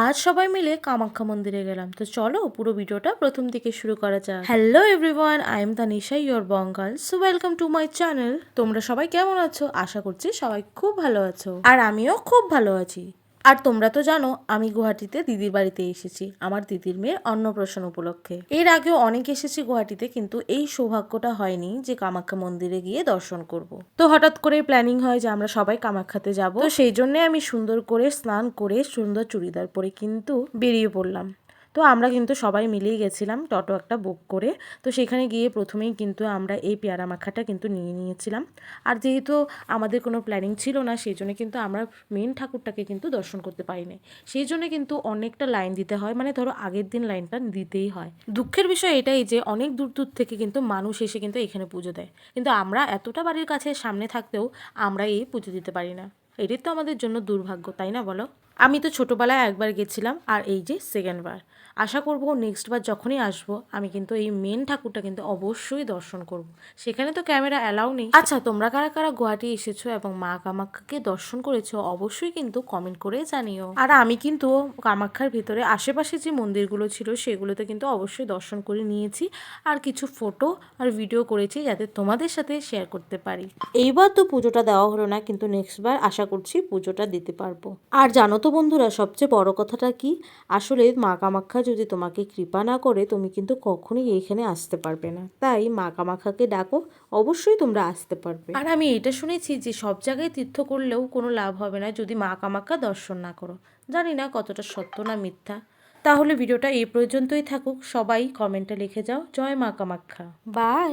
আজ সবাই মিলে কামাখ্যা মন্দিরে গেলাম। তো চলো পুরো ভিডিওটা প্রথম থেকে শুরু করা যাক। Hello everyone, I am Tanisha, your বঙ্গাল। So welcome to my channel. তোমরা সবাই কেমন আছো? আশা করছি সবাই খুব ভালো আছো, আর আমিও খুব ভালো আছি। আর তোমরা তো জানো আমি গুয়াহাটিতে দিদির বাড়িতে এসেছি আমার দিদির মেয়ের অন্নপ্রাশন উপলক্ষে। এর আগেও অনেক এসেছি গুয়াহাটিতে, কিন্তু এই সৌভাগ্যটা হয়নি যে কামাখ্যা মন্দিরে গিয়ে দর্শন করব। তো হঠাৎ করে প্ল্যানিং হয় যে আমরা সবাই কামাখ্যাতে যাব। তো সেই জন্য আমি সুন্দর করে স্নান করে সুন্দর চুড়িদার পরে কিন্তু বেরিয়ে পড়লাম। তো আমরা কিন্তু সবাই মিলেই গেছিলাম টোটো একটা বুক করে। তো সেখানে গিয়ে প্রথমেই কিন্তু আমরা এই পেয়ারা মাখাটা কিন্তু নিয়ে নিয়েছিলাম। আর যেহেতু আমাদের কোনো প্ল্যানিং ছিল না, সেই জন্য কিন্তু আমরা মেন ঠাকুরটাকে কিন্তু দর্শন করতে পারিনি। সেই জন্য কিন্তু অনেকটা লাইন দিতে হয়, মানে ধরো আগের দিন লাইনটা দিতেই হয়। দুঃখের বিষয় এটাই যে অনেক দূর দূর থেকে কিন্তু মানুষ এসে কিন্তু এখানে পুজো দেয়, কিন্তু আমরা এতটা বাড়ির কাছে সামনে থাকতেও আমরা এই পুজো দিতে পারি না। এটাই তো আমাদের জন্য দুর্ভাগ্য, তাই না বলো? আমি তো ছোটোবেলায় একবার গেছিলাম, আর এই যে সেকেন্ডবার। আশা করবো নেক্সট বার যখনই আসবো আমি কিন্তু এই মেন ঠাকুরটা কিন্তু অবশ্যই দর্শন করব। সেখানে তো ক্যামেরা অ্যালাউ নেই। আচ্ছা, তোমরা কারা কারা গুয়াহাটি এসেছো এবং মা কামাখ্যাকে দর্শন করেছো অবশ্যই কিন্তু কমেন্ট করে জানিও। আর আমি কিন্তু কামাখ্যার ভিতরে আশেপাশে যে মন্দিরগুলো ছিল সেগুলোতে কিন্তু অবশ্যই দর্শন করে নিয়েছি, আর কিছু ফটো আর ভিডিও করেছি যাতে তোমাদের সাথে শেয়ার করতে পারি। এইবার তো পুজোটা দেওয়া হলো না, কিন্তু নেক্সট বার আশা করছি পুজোটা দিতে পারবো। আর জানো তো বন্ধুরা, সবচেয়ে বড় কথাটা কি, আসলে মা কামাখ্যা যদি তোমাকে কৃপা না করে তুমি কিন্তু কখনোই এইখানে আসতে পারবে না। তাই মা কামাখ্যাকে ডাকো, অবশ্যই তোমরা আসতে পারবে। আর আমি এটা শুনেছি যে সব জায়গায় তীর্থ করলেও কোনো লাভ হবে না যদি মা কামাখ্যা দর্শন না করো। জানি না কতটা সত্য না মিথ্যা। তাহলে ভিডিওটা এই পর্যন্তই থাকুক। সবাই কমেন্টে লিখে যাও জয় মা কামাখ্যা। বাই।